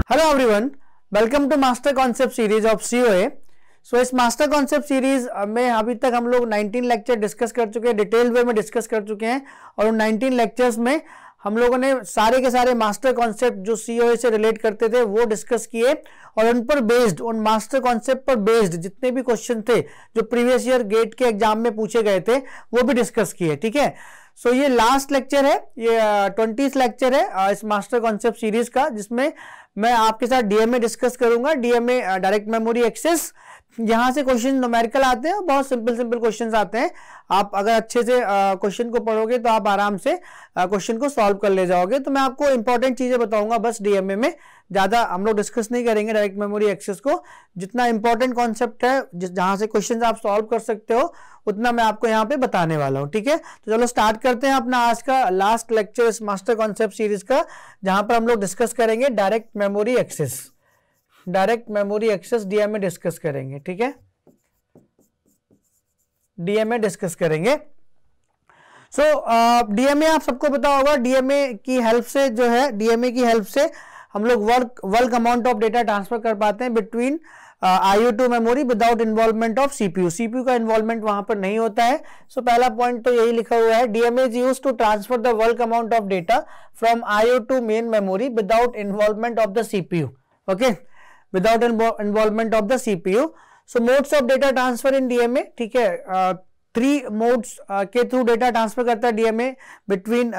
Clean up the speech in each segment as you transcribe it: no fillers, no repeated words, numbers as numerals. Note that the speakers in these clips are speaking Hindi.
Hello everyone, welcome to master concept series of COA. So इस मास्टर कॉन्सेप्ट सीरीज में अभी तक हम लोग 19 लेक्चर डिस्कस कर चुके हैं, डिटेल वे में डिस्कस कर चुके हैं। और उन 19 लेक्चर्स में हम लोगों ने सारे के सारे मास्टर कॉन्सेप्ट जो सीओए से रिलेट करते थे वो डिस्कस किए, और उन पर बेस्ड, उन मास्टर कॉन्सेप्ट पर बेस्ड जितने भी क्वेश्चन थे जो प्रीवियस ईयर गेट के एग्जाम में पूछे गए थे वो भी डिस्कस किए। ठीक है, सो ये लास्ट लेक्चर है, ये 20th लेक्चर है इस मास्टर कॉन्सेप्ट सीरीज का, जिसमें मैं आपके साथ डीएमए डिस्कस करूंगा। डीएमए डायरेक्ट मेमोरी एक्सेस, यहां से क्वेश्चन न्यूमेरिकल आते हैं, बहुत सिंपल क्वेश्चंस आते हैं। आप अगर अच्छे से क्वेश्चन को पढ़ोगे तो आप आराम से क्वेश्चन को सॉल्व कर ले जाओगे। तो मैं आपको इंपॉर्टेंट चीजें बताऊंगा बस डीएमए में, ज्यादा हम लोग डिस्कस नहीं करेंगे डायरेक्ट मेमोरी एक्सेस को। जितना इंपॉर्टेंट कॉन्सेप्ट है जहां से क्वेश्चन आप सॉल्व कर सकते हो उतना मैं आपको यहाँ पे बताने वाला हूँ। ठीक है, तो चलो स्टार्ट करते हैं अपना आज का लास्ट लेक्चर इस मास्टर कॉन्सेप्ट सीरीज का, जहां पर हम लोग डिस्कस करेंगे direct memory access. Direct memory access DMA discuss करेंगे। ठीक है, डीएमए डिस्कस करेंगे। सो डीएमए आप सबको पता होगा, डीएमए की हेल्प से जो है, डीएमए की हेल्प से हम लोग work amount of data transfer कर पाते हैं between IO to memory without involvement of CPU. CPU का इन्वॉल्वमेंट वहां पर नहीं होता है। सो पहला पॉइंट तो यही लिखा हुआ है, DMA is used to transfer the work amount of data from IO to main memory without involvement of the CPU. Okay, without involvement of the CPU. So modes of data transfer in DMA, ठीक है, 3 मोड्स के थ्रू डेटा ट्रांसफर करता है DMA between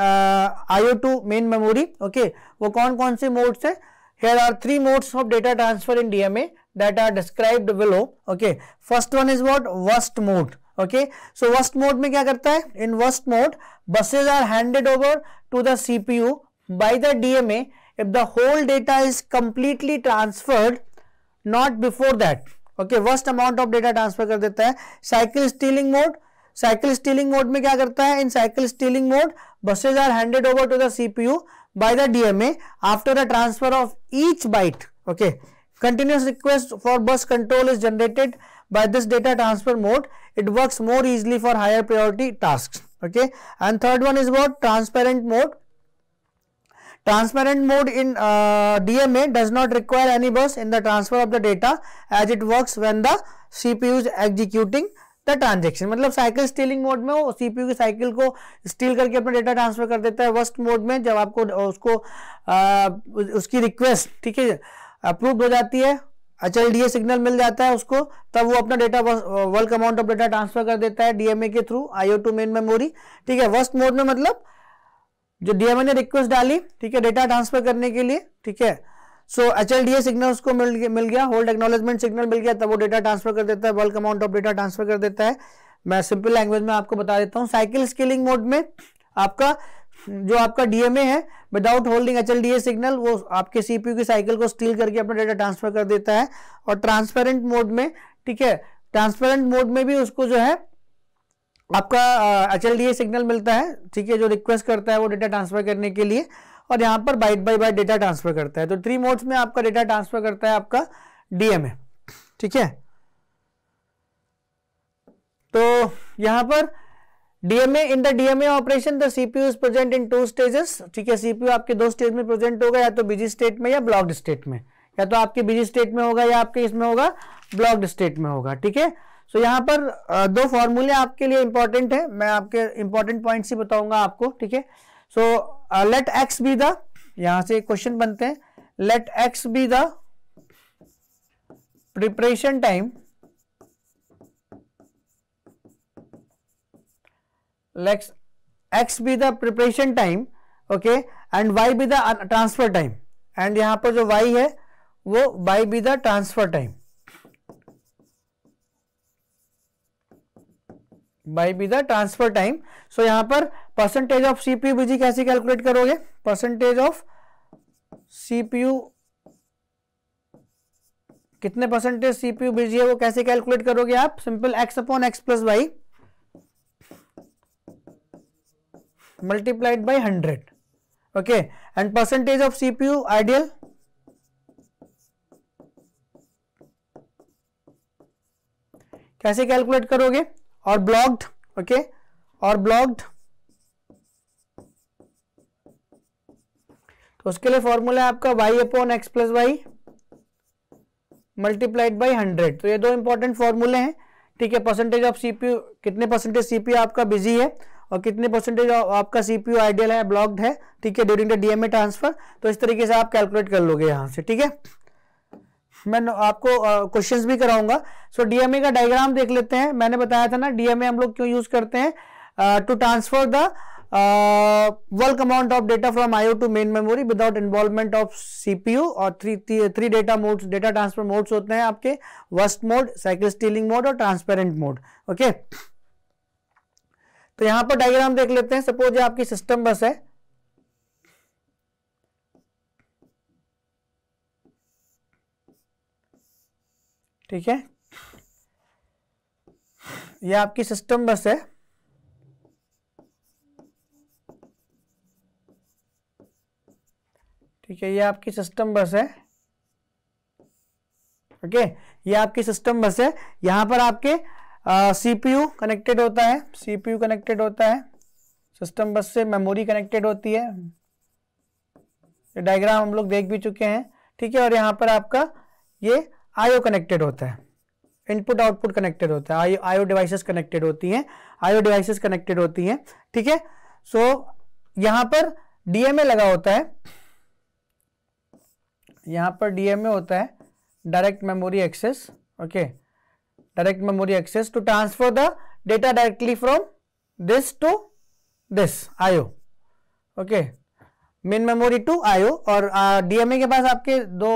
IO to main memory. Okay, वो कौन कौन से मोड्स है? Here are 3 modes of data transfer in DMA that are described below. Okay, first one is what? Worst mode. Okay, so worst mode में क्या करता है? In worst mode, buses are handed over to the CPU by the DMA if the whole data is completely transferred, not before that. Okay, worst amount of data transfer कर देता है। Cycle stealing mode, cycle stealing mode में क्या करता है? In cycle stealing mode buses are handed over to the CPU by the DMA after the transfer of each byte. Okay, continuous request for bus control is generated by this data transfer mode. It works more easily for higher priority tasks. Okay, and third one is what? Transparent mode. Transparent mode in DMA does not require any bus in the transfer of the data as it works when the CPU is executing the transaction. मतलब साइकिल स्टीलिंग मोड में वो सीपीयू की साइकिल को स्टील करके अपना डेटा ट्रांसफर कर देता है। वर्स्ट मोड में जब आपको उसको उसकी रिक्वेस्ट, ठीक है, अप्रूव हो जाती है, HLDA सिग्नल मिल जाता है उसको, तब वो अपना data work amount of data transfer कर देता है डीएमए के through IO to main memory. ठीक है, वर्स्ट मोड में मतलब जो डीएमए ने रिक्वेस्ट डाली, ठीक है, डेटा ट्रांसफर करने के लिए, ठीक है, सो HLDA सिग्नल उसको मिल गया, होल्ड एक्नॉलेजमेंट सिग्नल मिल गया, तब वो डेटा ट्रांसफर कर देता है, bulk amount of data transfer कर देता है। मैं सिंपल लैंग्वेज में आपको बता देता हूँ। साइकिल स्केलिंग मोड में आपका जो आपका डीएमए है विदाउट होल्डिंग HLDA सिग्नल, वो आपके सीपीयू की साइकिल को स्टील करके अपना डेटा ट्रांसफर कर देता है। और ट्रांसपेरेंट मोड में, ठीक है, ट्रांसपेरेंट मोड में भी उसको जो है आपका HLDA सिग्नल मिलता है, ठीक है, जो रिक्वेस्ट करता है वो डेटा ट्रांसफर करने के लिए, और यहां पर byte by byte data transfer करता है। तो 3 मोड्स में आपका डेटा ट्रांसफर करता है आपका डीएमए। ठीक है, तो यहां पर DMA, in the DMA operation the CPU is present in 2 stages. ठीक है, सीपीयू आपके 2 स्टेज में प्रेजेंट होगा, या तो बिजी स्टेट में या ब्लॉक्ड स्टेट में, या तो आपके बिजी स्टेट में होगा या आपके इसमें होगा ब्लॉक्ड स्टेट में होगा। ठीक है, सो यहाँ पर 2 फॉर्मूले आपके लिए इंपॉर्टेंट है, मैं आपके इंपॉर्टेंट पॉइंट्स ही बताऊंगा आपको। ठीक है, so let X be the, यहां से क्वेश्चन बनते हैं, let X be the preparation time, let X be the preparation time, okay, and Y be the transfer time, and यहां पर जो वाई है वो Y be the transfer time, Y be the transfer time. So यहां पर परसेंटेज ऑफ सीपीयू बिजी कैसे कैलकुलेट करोगे? परसेंटेज ऑफ सीपीयू, कितने परसेंटेज सीपीयू बिजी है वो कैसे कैलकुलेट करोगे आप? Simple x upon x plus Y multiplied by 100। Okay, and percentage of CPU ideal, कैसे कैलकुलेट करोगे? और ब्लॉक्ड, ओके, और ब्लॉक्ड, तो उसके लिए फॉर्मूला है आपका y upon X plus Y multiplied by 100। तो ये दो इंपॉर्टेंट फॉर्मूले हैं, ठीक है। परसेंटेज ऑफ सीपीयू, कितने परसेंटेज सीपीयू आपका बिजी है और कितने परसेंटेज आपका सीपीयू आइडियल है, ब्लॉक्ड है, ठीक है, ड्यूरिंग द डीएमए ट्रांसफर। तो इस तरीके से आप कैलकुलेट कर लोगे यहां से, ठीक है। मैं आपको क्वेश्चंस भी कराऊंगा। सो डीएमए का डायग्राम देख लेते हैं। मैंने बताया था ना डीएमए हम लोग क्यों यूज करते हैं, to transfer the bulk amount of data from IO to main memory without involvement of CPU। और three data modes, data transfer modes होते हैं आपके, worst mode, cycle stealing mode और ट्रांसपेरेंट मोड, ओके। तो यहां पर डायग्राम देख लेते हैं। सपोज ये आपकी सिस्टम बस है, ठीक है, ये आपकी सिस्टम बस है, ठीक है, ये आपकी सिस्टम बस है, ओके, ये आपकी सिस्टम बस है। यहां पर आपके सीपीयू कनेक्टेड होता है, सीपीयू कनेक्टेड होता है सिस्टम बस से, मेमोरी कनेक्टेड होती है, ये डायग्राम हम लोग देख भी चुके हैं, ठीक है। और यहां पर आपका ये आईओ कनेक्टेड होता है, इनपुट आउटपुट कनेक्टेड होता है, आईओ डिवाइसेस कनेक्टेड होती हैं, आईओ डिवाइसेस कनेक्टेड होती हैं, ठीक है। सो यहां पर डीएमए लगा होता है, यहां पर डीएमए होता है, direct memory access, okay, direct memory access to transfer the data directly from this to this IO, okay, main memory to IO. और डीएमए के पास आपके दो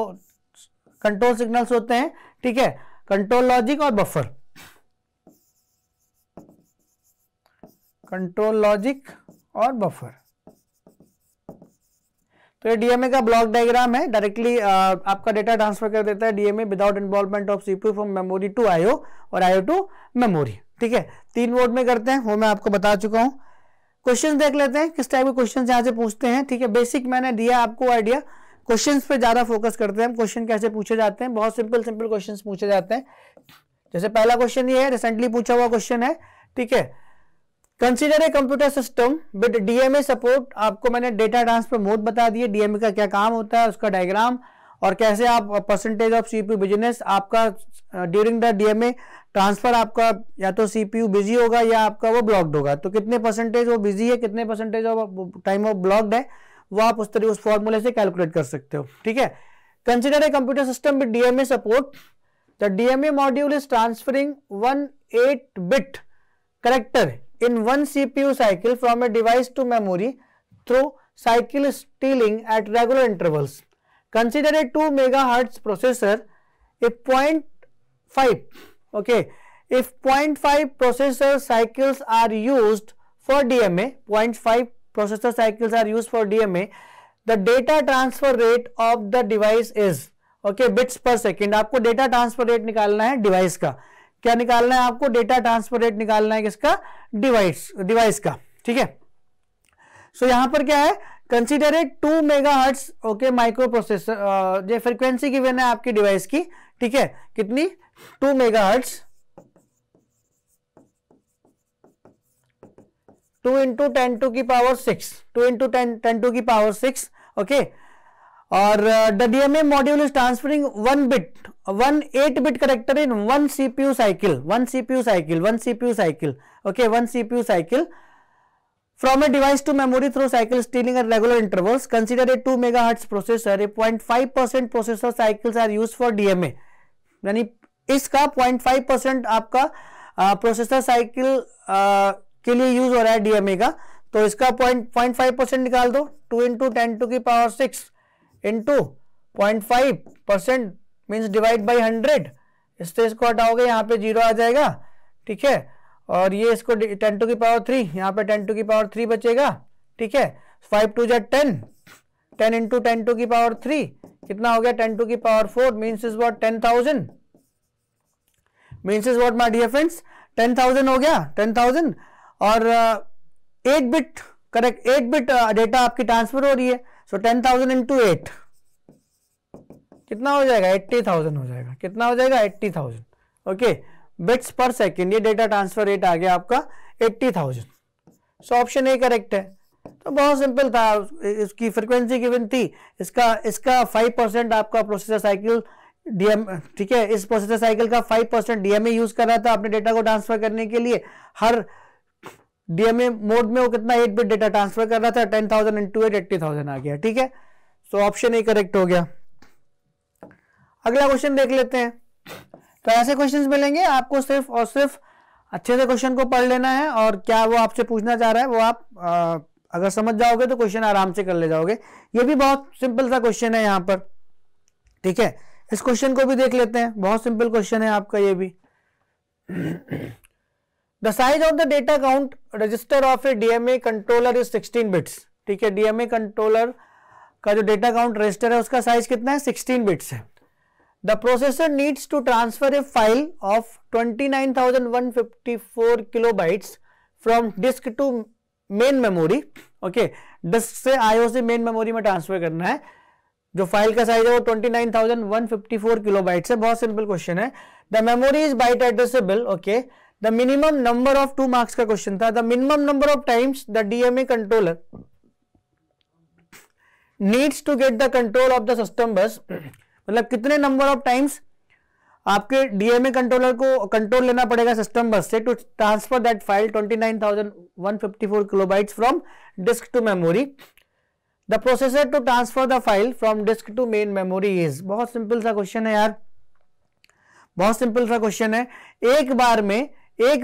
कंट्रोल सिग्नल्स होते हैं, ठीक है, कंट्रोल लॉजिक और बफर, कंट्रोल लॉजिक और बफर। तो ये डीएमए का ब्लॉक डायग्राम है, डायरेक्टली आपका डेटा ट्रांसफर कर देता है DMA without involvement of CPU from memory to IO और आईओ टू मेमोरी, ठीक है। 3 मोड में करते हैं, वो मैं आपको बता चुका हूं। क्वेश्चन देख लेते हैं किस टाइप के क्वेश्चन यहां से पूछते हैं, ठीक है। बेसिक मैंने दिया आपको आइडिया, क्वेश्चंस पे ज्यादा फोकस करते हैं हम। क्वेश्चन कैसे पूछे जाते हैं, बहुत सिंपल सिंपल क्वेश्चंस पूछे जाते हैं। जैसे पहला क्वेश्चन ये है, रिसेंटली पूछा हुआ क्वेश्चन है, ठीक है। Consider a computer system with DMA support. आपको मैंने डेटा ट्रांसफर मोड बता दिए, डीएमए का क्या काम होता है, उसका डायग्राम, और कैसे आप परसेंटेज ऑफ सीपीयू बिजनेस आपका ड्यूरिंग द डीएमए ट्रांसफर, आपका या तो सीपीयू बिजी होगा या आपका वो ब्लॉक्ड होगा। तो कितने परसेंटेज वो बिजी है, कितने परसेंटेज टाइम वो ब्लॉक्ड है, वो आप उस तरह उस फॉर्मूले से कैलकुलेट कर सकते हो, ठीक है। Consider a computer system with DMA support. The DMA module is transferring 1 8-bit character in one CPU cycle from a device to memory through cycle stealing at regular intervals. Consider a 2 MHz processor if 0.5, okay, if 0.5 processor cycles are used for DMA, 0.5 processor cycles are used for DMA, the data transfer rate of the device is, okay, bits per second। आपको डेटा ट्रांसफर रेट निकालना है डिवाइस का, क्या निकालना है आपको, डेटा ट्रांसफर रेट निकालना है किसका, डिवाइस का, ठीक है। सो यहां पर क्या है, consider a 2 MHz, okay, micro processor, जो फ्रीक्वेंसी गिवन है आपकी डिवाइस की, ठीक है, कितनी, 2 MHz, 2 × 10⁶, 2 × 10⁶, ओके। और the DMA module is transferring 1 8-bit character in one CPU cycle, okay, 1 CPU cycle from a device to memory through cycle stealing at regular intervals. Consider a 2 MHz processor, a 0.5% processor cycles are used for DMA, यानी इसका 0.5% आपका प्रोसेसर साइकिल के लिए यूज हो रहा है डीएमए का। तो इसका 0.5% निकाल दो, 2 × 10⁶ इंटू 0.5% मीन्स डिवाइड बाई 100। इससे इसको हटाओगे, यहाँ पे 0 आ जाएगा, ठीक है। और ये इसको 10⁻3, यहाँ पे 10⁻3 बचेगा, ठीक है। 5 2 जा 10, 10 × 10⁻3 कितना हो गया, 10⁴ means is what, 10,000, means is what my dear friends, 10,000 हो गया, 10,000। और 8-bit करेक्ट, 8-bit डेटा आपकी ट्रांसफर हो रही है। सो 10,000 × 8 कितना हो जाएगा, 80,000 हो जाएगा, कितना हो जाएगा, 80,000, ओके, बिट्स पर सेकेंड। ये डेटा ट्रांसफर रेट आ गया आपका 80,000। सो ऑप्शन ए करेक्ट है, तो बहुत सिंपल था, इसकी फ्रीक्वेंसी गिवन थी, इसका 5% आपका प्रोसेसर साइकिल डीएम, ठीक है, इस प्रोसेसर साइकिल का 5% डीएमए यूज कर रहा था अपने डेटा को ट्रांसफर करने के लिए। हर डीएमए मोड में वो कितना 8 बिट डेटा ट्रांसफर कर रहा था, 10,000 इंटू 8 80,000 आ गया, ठीक है। सो ऑप्शन ए करेक्ट हो गया। अगला क्वेश्चन देख लेते हैं। तो ऐसे क्वेश्चंस मिलेंगे आपको, सिर्फ और सिर्फ अच्छे से क्वेश्चन को पढ़ लेना है, और क्या वो आपसे पूछना चाह रहा है वो आप अगर समझ जाओगे तो क्वेश्चन आराम से कर ले जाओगे। ये भी बहुत सिंपल सा क्वेश्चन है यहाँ पर, ठीक है। इस क्वेश्चन को भी देख लेते हैं, बहुत सिंपल क्वेश्चन है आपका ये भी। The size of the data count register of A DMA controller is 16 bits, ठीक है। डीएमए कंट्रोलर का जो डेटा काउंट रजिस्टर है उसका साइज कितना है, 16 बिट्स है। The processor needs to transfer a file of 29,154 kilobytes from disk to main memory, okay, disk से IO से मेन मेमोरी में ट्रांसफर करना है। जो फाइल का साइज है वो 29,154 किलोबाइट्स है। बहुत सिंपल क्वेश्चन है। The memory is byte addressable, okay. The minimum number of 2 marks का क्वेश्चन था। The minimum number of times the DMA controller needs to get the control of the system bus, मतलब कितने नंबर ऑफ टाइम्स आपके डीएमए कंट्रोलर को कंट्रोल लेना पड़ेगा सिस्टम बस से to transfer that file 29,154 kilobytes from disk to memory. The processor to transfer the file from disk to main memory is. बहुत सिंपल सा क्वेश्चन है यार, बहुत सिंपल सा क्वेश्चन है। एक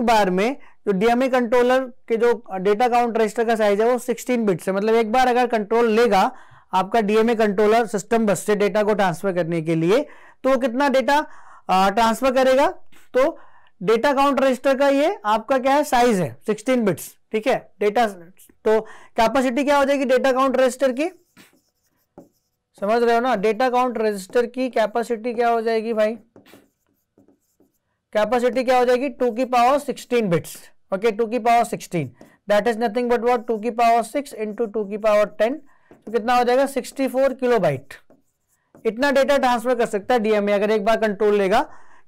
बार में जो डीएमए कंट्रोलर के जो डेटा काउंट रजिस्टर का साइज है वो 16 बिट्स है। मतलब एक बार अगर कंट्रोल लेगा आपका डीएमए कंट्रोलर सिस्टम बस से डेटा को ट्रांसफर करने के लिए, तो वो कितना डेटा ट्रांसफर करेगा। तो डेटा काउंट रजिस्टर का ये आपका क्या है, साइज है 16 बिट्स, ठीक है। डेटा तो कैपेसिटी क्या हो जाएगी डेटा काउंट रजिस्टर की, समझ रहे हो ना। डेटा काउंट रजिस्टर की कैपेसिटी क्या हो जाएगी भाई, कैपेसिटी क्या हो जाएगी 2 की पावर 16 बिट्स, ओके। 2 की power 16 that is nothing but what 2 की पावर 6 इंटू 2 की पावर 10, तो कितना हो जाएगा 64 किलोबाइट। इतना डेटा ट्रांसफर कर सकता है डीएमए अगर एक बार कंट्रोल लेगा,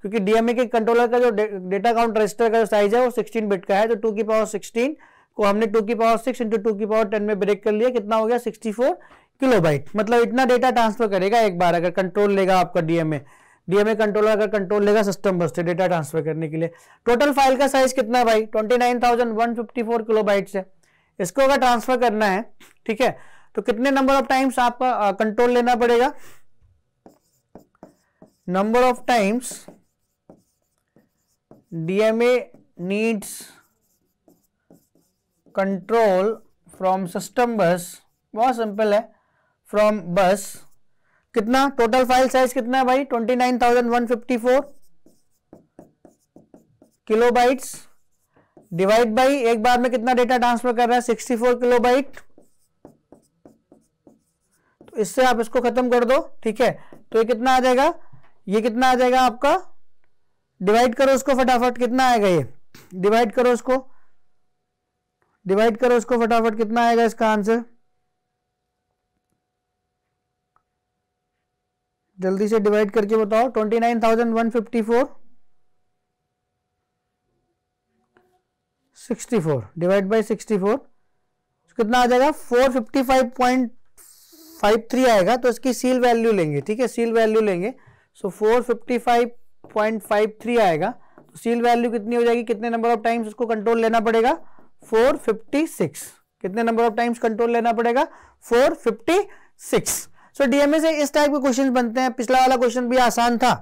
क्योंकि डीएमए के कंट्रोलर का जो डेटा काउंट रजिस्टर का जो साइज है वो 16 बिट का है। तो 2 की पावर 16 को हमने 2 की पावर 6 इंटू 2 की पावर 10 में ब्रेक कर लिया, कितना हो गया 64 किलोबाइट। मतलब इतना डेटा ट्रांसफर करेगा एक बार अगर कंट्रोल लेगा आपका डीएमए कंट्रोलर अगर कंट्रोल लेगा सिस्टम बस से डेटा ट्रांसफर करने के लिए। टोटल फाइल का साइज कितना है भाई 29,154 किलोबाइट्स है। इसको अगर ट्रांसफर करना है, ठीक है, तो कितने नंबर ऑफ टाइम्स आपका कंट्रोल लेना पड़ेगा। Number of times DMA needs control from system बस, बहुत सिंपल है, फ्रॉम बस। कितना टोटल फाइल साइज कितना है भाई 29,154 किलोबाइट्स डिवाइड बाई एक बार में कितना डेटा ट्रांसफर कर रहा है 64 किलोबाइट। तो इससे आप इसको खत्म कर दो, ठीक है। तो ये कितना आ जाएगा, ये कितना आ जाएगा आपका, डिवाइड करो उसको फटाफट, कितना आएगा ये, डिवाइड करो उसको, डिवाइड करो उसको फटाफट, कितना आएगा इसका आंसर, जल्दी से डिवाइड करके बताओ। 29,154 64 डिवाइड बाई 64 कितना आ जाएगा 455.53 आएगा। तो इसकी सील वैल्यू लेंगे, ठीक है, सील वैल्यू लेंगे। सो 455.53 आएगा। तो सील वैल्यू कितनी हो जाएगी, कितने नंबर ऑफ टाइम्स उसको कंट्रोल लेना पड़ेगा 456। कितने नंबर ऑफ टाइम्स कंट्रोल लेना पड़ेगा 456। सो डीएमए से इस टाइप के क्वेश्चन बनते हैं। पिछला वाला क्वेश्चन भी आसान था,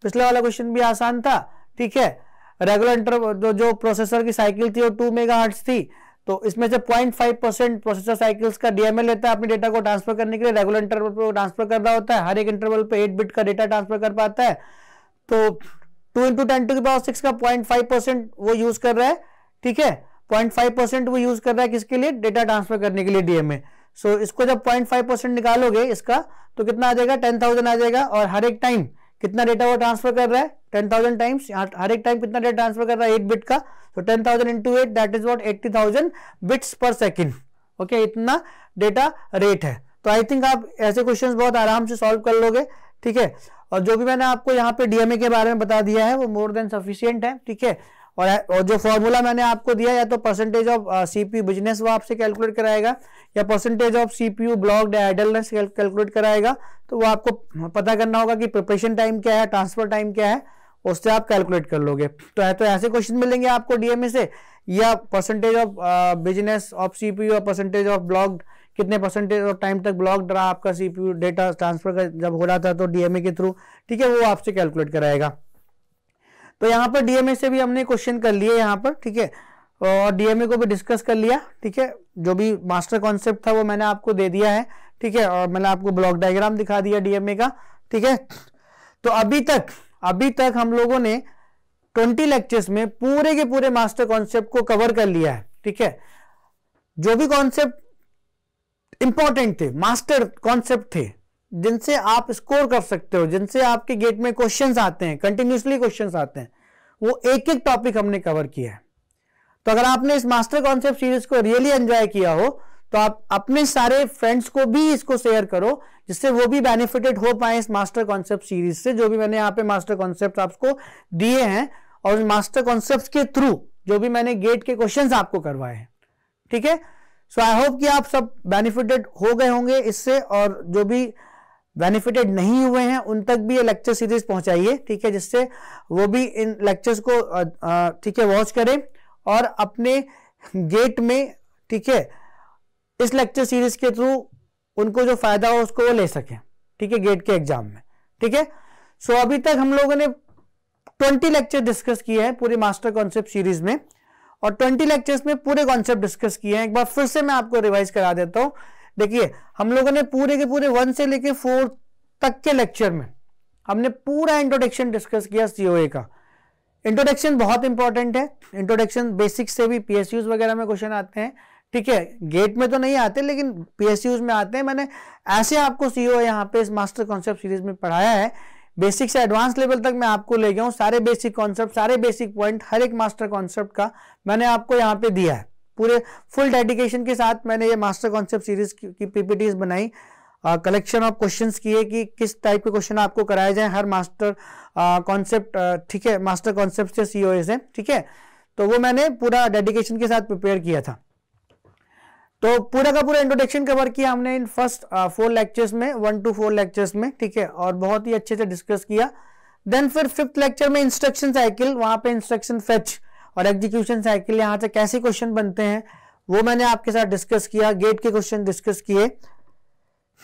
पिछला वाला क्वेश्चन भी आसान था, ठीक है। रेगुलर इंटरवल जो प्रोसेसर की साइकिल थी वो 2 मेगाहर्ट्ज थी। तो इसमें से 0.5% प्रोसेसर साइकिल्स का डीएमए लेता है अपने डेटा को ट्रांसफर करने के लिए। रेगुलर इंटरवल पे ट्रांसफर कर रहा होता है, हर एक इंटरवल पे 8 बिट का डेटा ट्रांसफर कर पाता है। तो 2 इंटू 10 टू की पावर 6 का 0.5% वो यूज कर रहा है, ठीक है। 0.5% वो यूज कर रहा है किसके लिए, डेटा ट्रांसफर करने के लिए डीएमए। सो इसको जब 0.5% निकालोगे इसका तो कितना आ जाएगा 10,000 आ जाएगा। और हर एक टाइम कितना डेटा वो ट्रांसफर कर रहा है 10,000 टाइम्स। हर एक टाइम कितना डेटा ट्रांसफर कर रहा है 8 बिट का। तो 10,000 into 8 that is what 80,000 bits पर सेकेंड, ओके। इतना डेटा रेट है। तो आई थिंक आप ऐसे क्वेश्चंस बहुत आराम से सॉल्व कर लोगे, ठीक है। और जो भी मैंने आपको यहाँ पे डीएमए के बारे में बता दिया है वो मोर देन सफिशिएंट है, ठीक है। और जो फॉर्मूला मैंने आपको दिया या तो परसेंटेज ऑफ सीपीयू बिजनेस वो आपसे कैलकुलेट कराएगा या percentage of CPU blocked idleness calculate कराएगा। तो वो आपको पता करना होगा कि प्रिपरेशन टाइम क्या है, ट्रांसफर टाइम क्या है, उससे आप कैलकुलेट कर लोगे। तो ऐसे क्वेश्चन मिलेंगे आपको डीएमए से, या percentage of business of CPU और परसेंटेज ऑफ ब्लॉक्ड, कितने परसेंटेज ऑफ टाइम तक ब्लॉक्ड रहा आपका सीपीयू डेटा ट्रांसफर का जब हो रहा था तो डीएमए के थ्रू, ठीक है, वो आपसे कैलकुलेट कराएगा। तो यहाँ पर डीएमए से भी हमने क्वेश्चन कर लिए यहाँ पर, ठीक है, और डीएमए को भी डिस्कस कर लिया, ठीक है। जो भी मास्टर कॉन्सेप्ट था वो मैंने आपको दे दिया है, ठीक है, और मैंने आपको ब्लॉक डायग्राम दिखा दिया डीएमए का, ठीक है। तो अभी तक हम लोगों ने 20 लेक्चर्स में पूरे के पूरे मास्टर कॉन्सेप्ट को कवर कर लिया है, ठीक है। जो भी कॉन्सेप्ट इंपॉर्टेंट थे, मास्टर कॉन्सेप्ट थे, जिनसे आप स्कोर कर सकते हो, जिनसे आपके गेट में क्वेश्चंस आते हैं, कंटिन्यूसली क्वेश्चंस आते हैं, वो एक एक टॉपिक हमने कवर किया है। तो अगर आपने इस मास्टर कॉन्सेप्ट सीरीज को रियली एंजॉय किया हो तो आप अपने सारे फ्रेंड्स को भी इसको शेयर करो, जिससे वो भी बेनिफिटेड हो पाए इस मास्टर कॉन्सेप्ट सीरीज से। जो भी मैंने यहाँ पे मास्टर कॉन्सेप्ट आपको दिए हैं और मास्टर कॉन्सेप्ट के थ्रू जो भी मैंने गेट के क्वेश्चंस आपको करवाए हैं, ठीक है। सो आई होप कि आप सब बेनिफिटेड हो गए होंगे इससे, और जो भी बेनिफिटेड नहीं हुए हैं उन तक भी ये लेक्चर सीरीज पहुंचाइए, ठीक है, जिससे वो भी इन लेक्चर्स को ठीक है वॉच करें और अपने गेट में, ठीक है, इस लेक्चर सीरीज के थ्रू उनको जो फायदा हो उसको वो ले सकें, ठीक है, गेट के एग्जाम में, ठीक है। सो अभी तक हम लोगों ने 20 लेक्चर डिस्कस किए हैं पूरी मास्टर कॉन्सेप्ट सीरीज में, और 20 लेक्चर्स में पूरे कॉन्सेप्ट डिस्कस किए हैं। एक बार फिर से मैं आपको रिवाइज करा देता हूं। देखिए, हम लोगों ने पूरे के पूरे 1 से लेके 4 तक के लेक्चर में हमने पूरा इंट्रोडक्शन डिस्कस किया सीओए का। इंट्रोडक्शन बहुत इंपॉर्टेंट है। इंट्रोडक्शन बेसिक से भी पीएसयूज वगैरह में क्वेश्चन आते हैं, ठीक है, गेट में तो नहीं आते लेकिन पीएसयूज में आते हैं। मैंने ऐसे आपको सीओए यहाँ पे इस मास्टर कॉन्सेप्ट सीरीज में पढ़ाया है, बेसिक से एडवांस लेवल तक मैं आपको ले गया हूँ। सारे बेसिक कॉन्सेप्ट, सारे बेसिक पॉइंट, हर एक मास्टर कॉन्सेप्ट का मैंने आपको यहाँ पे दिया है। पूरे फुल डेडिकेशन के साथ मैंने ये मास्टर कॉन्सेप्ट सीरीज की पीपीटीज बनाई, कलेक्शन ऑफ क्वेश्चंस किए कि किस टाइप के क्वेश्चन आपको कराए जाए हर मास्टर कॉन्सेप्ट, ठीक है, मास्टर कॉन्सेप्ट से सीओए से, ठीक है। तो वो मैंने पूरा डेडिकेशन के साथ प्रिपेयर किया था। तो पूरा का पूरा इंट्रोडक्शन कवर किया हमने इन फर्स्ट 4 लेक्चर्स में, 1 to 4 लेक्चर्स में, ठीक है, और बहुत ही अच्छे से डिस्कस किया। देन फिर 5th लेक्चर में इंस्ट्रक्शन साइकिल, वहां पे इंस्ट्रक्शन फेच और एग्जीक्यूशन साइकिल, यहाँ से कैसे क्वेश्चन बनते हैं वो मैंने आपके साथ डिस्कस किया, गेट के क्वेश्चन डिस्कस किए।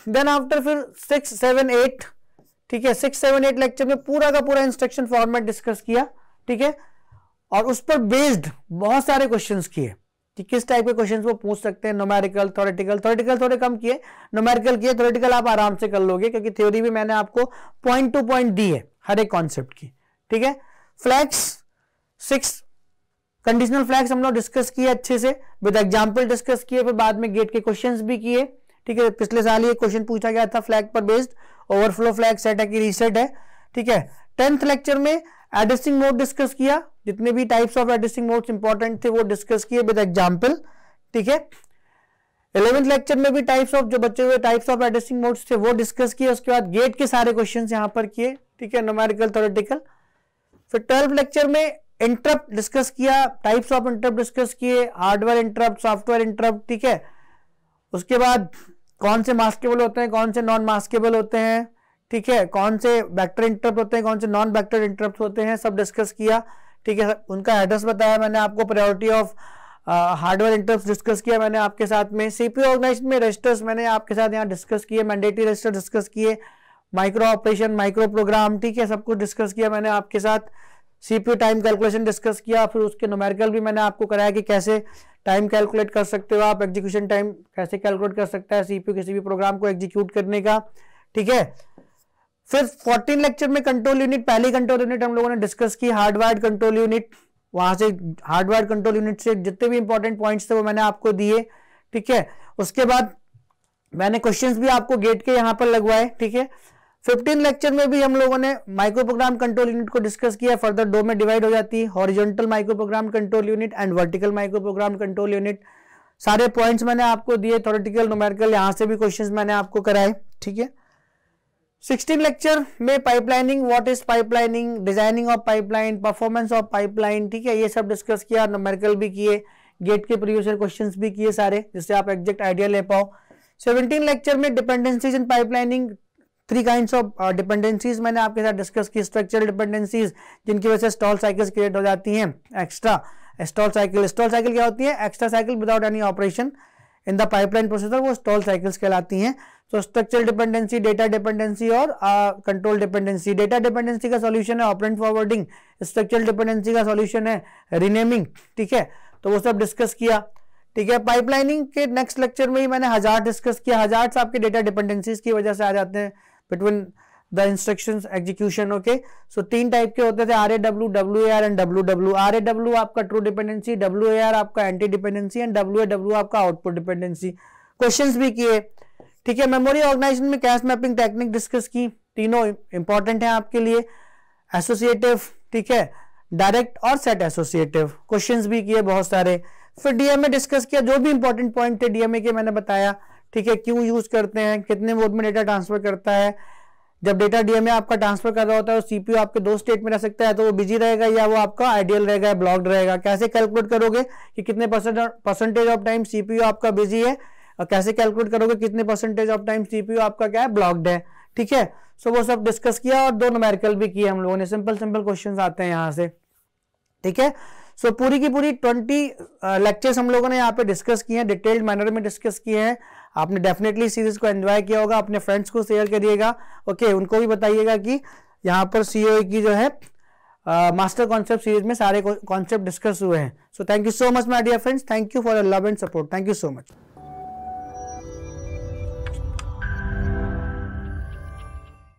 देन आफ्टर फिर 6, 7, 8, ठीक है, 6, 7, 8 लेक्चर में पूरा का पूरा इंस्ट्रक्शन फॉर्मेट डिस्कस किया, ठीक है, और उस पर बेस्ड बहुत सारे क्वेश्चंस किए कि किस टाइप के क्वेश्चंस वो पूछ सकते हैं। न्यूमेरिकल, थ्योरेटिकल थोड़े कम किए, न्यूमेरिकल किए, थ्योरेटिकल आप आराम से कर लोगे क्योंकि थ्योरी भी मैंने आपको पॉइंट टू पॉइंट दी है हर एक कॉन्सेप्ट की, ठीक है। फ्लैग्स 6 कंडीशनल फ्लैग्स हम लोग डिस्कस किए अच्छे से, विद एग्जाम्पल डिस्कस किए, फिर बाद में गेट के क्वेश्चंस भी किए, ठीक है। पिछले साल ये क्वेश्चन पूछा गया था फ्लैग पर बेस्ड, ओवरफ्लो फ्लैग सेट है कि रीसेट है, ठीक है। 10th लेक्चर में एड्रेसिंग मोड डिस्कस किया, जितने भी types of addressing modes important थे वो डिस्कस किए विद एग्जांपल, ठीक है। 11th लेक्चर में भी टाइप्स ऑफ, जो बचे हुए टाइप्स ऑफ एड्रेसिंग मोड्स थे वो डिस्कस किए। उसके बाद गेट के सारे क्वेश्चंस यहां पर किए, ठीक है, न्यूमेरिकल, थ्योरेटिकल। फिर 12th लेक्चर में इंटरप्ट डिस्कस किया, टाइप्स ऑफ इंटरप्ट डिस्कस किए, हार्डवेयर इंटरप्ट, सॉफ्टवेयर इंटरप्ट, ठीक है। उसके बाद कौन से मास्केबल होते हैं, कौन से नॉन मास्केबल होते हैं, ठीक है, कौन से वेक्टर इंटरप्ट होते हैं, कौन से नॉन वेक्टर इंटरप्ट होते हैं, सब डिस्कस किया, ठीक है। उनका एड्रेस बताया मैंने आपको, priority of hardware interrupt discuss किया मैंने आपके साथ में। सीपीयू ऑर्गेनाइजेशन में रजिस्टर्स मैंने आपके साथ यहाँ डिस्कस किए, मैंडेटरी रजिस्टर डिस्कस किए, माइक्रो ऑपरेशन, माइक्रो प्रोग्राम, ठीक है, सब कुछ डिस्कस किया मैंने आपके साथ। सीपीयू टाइम कैलकुलेशन डिस्कस किया, फिर उसके न्यूमेरिकल भी मैंने आपको कराया कि कैसे टाइम कैलकुलेट कर सकते हो आप, एग्जीक्यूशन टाइम कैसे कैलकुलेट कर सकता है सीपीयू किसी भी प्रोग्राम को एग्जीक्यूट करने का, ठीक है। फिर 14 लेक्चर में कंट्रोल यूनिट, पहली कंट्रोल यूनिट हम लोगों ने डिस्कस की, हार्डवायर्ड कंट्रोल यूनिट। वहां से हार्डवायर्ड कंट्रोल यूनिट से जितने भी इंपॉर्टेंट पॉइंट्स थे वो मैंने आपको दिए, ठीक है। उसके बाद मैंने क्वेश्चंस भी आपको गेट के यहां पर लगवाए, ठीक है। 15 लेक्चर में भी हम लोगों ने माइक्रो प्रोग्राम कंट्रोल यूनिट को डिस्कस किया। फर्दर 2 में डिवाइड हो जाती है, horizontal micro program control unit and vertical micro program control unit. सारे पॉइंट्स मैंने आपको दिए, थ्योरेटिकल, न्यूमेरिकल, यहां से भी क्वेश्चंस मैंने आपको कराए, ठीक है। 16 लेक्चर में pipelining, what is pipelining, designing of pipeline, performance of pipeline, ठीक है, ये सब डिस्कस किया, न्यूमेरिकल भी किए, गेट के प्रीवियस ईयर क्वेश्चंस भी किए सारे, जिससे आप एग्जैक्ट आइडिया ले पाओ। 17 लेक्चर में dependencies in pipelining, 3 kinds of dependencies मैंने आपके साथ डिस्कस की। स्ट्रक्चरल डिपेंडेंसीज जिनकी वजह से स्टॉल साइकिल्स क्रिएट हो जाती हैं, एक्स्ट्रा स्टॉल साइकिल क्या होती है, extra cycle without any operation in the pipeline processor, वो स्टॉल साइकिल्स कहलाती हैं। तो स्ट्रक्चरल डिपेंडेंसी, डेटा डिपेंडेंसी और कंट्रोल डिपेंडेंसी। डेटा डिपेंडेंसी का सॉल्यूशन है ऑपरेंट फॉरवर्डिंग, स्ट्रक्चरल डिपेंडेंसी का सॉल्यूशन है रीनेमिंग, ठीक है, तो वो सब डिस्कस किया, ठीक है। पाइपलाइनिंग के नेक्स्ट लेक्चर में ही मैंने हजार्ड डिस्कस किया। हजार्ड्स आपके डेटा डिपेंडेंसीज की वजह से आ जाते हैं between the instructions execution, okay. So 3 type के होते थे, RAW, WAR and WW। RAW आपका ट्रू डिपेंडेंसी, WAR आपका एंटी डिपेंडेंसी एंड WAW आपका आउटपुट डिपेंडेंसी। क्वेश्चंस भी किए, ठीक है। मेमोरी ऑर्गेनाइजेशन में कैश मैपिंग टेक्निक डिस्कस की, तीनों इंपॉर्टेंट है आपके लिए। एसोसिएटिव, ठीक है, डायरेक्ट और सेट एसोसिएटिव, क्वेश्चंस भी किए बहुत सारे। फिर डीएमए डिस्कस किया, जो भी इंपॉर्टेंट पॉइंट थे डीएमए के मैंने बताया, ठीक है, क्यों यूज करते हैं, कितने मोड में डेटा ट्रांसफर करता है। जब डेटा डीएमए आपका ट्रांसफर कर रहा होता है, सीपीयू आपके 2 स्टेट में रह सकता है, तो वो बिजी रहेगा या वो आपका आइडियल रहेगा, ब्लॉक्ड रहेगा। कैसे कैलकुलेट करोगे कि कितने परसेंटेज ऑफ टाइम सीपीयू आपका बिजी है, और कैसे कैलकुलेट करोगे कितने परसेंटेज ऑफ टाइम सीपीयू आपका क्या है, ब्लॉक्ड है, ठीक है। सो वो सब डिस्कस किया और 2 न्यूमेरिकल भी किए हम लोगों ने। सिंपल क्वेश्चंस आते हैं यहाँ से, ठीक है। सो पूरी की पूरी 20 लेक्चर्स हम लोगों ने यहाँ पे डिस्कस किए हैं, डिटेल्ड मैनर में डिस्कस किए हैं। आपने डेफिनेटली सीरीज को एंजॉय किया होगा, अपने फ्रेंड्स को शेयर करिएगा, ओके, उनको भी बताइएगा कि यहाँ पर सीओए की जो है मास्टर कॉन्सेप्ट सीरीज में सारे कॉन्सेप्ट डिस्कस हुए हैं। So thank you so much my dear friends, thank you for your love and support, thank you so much.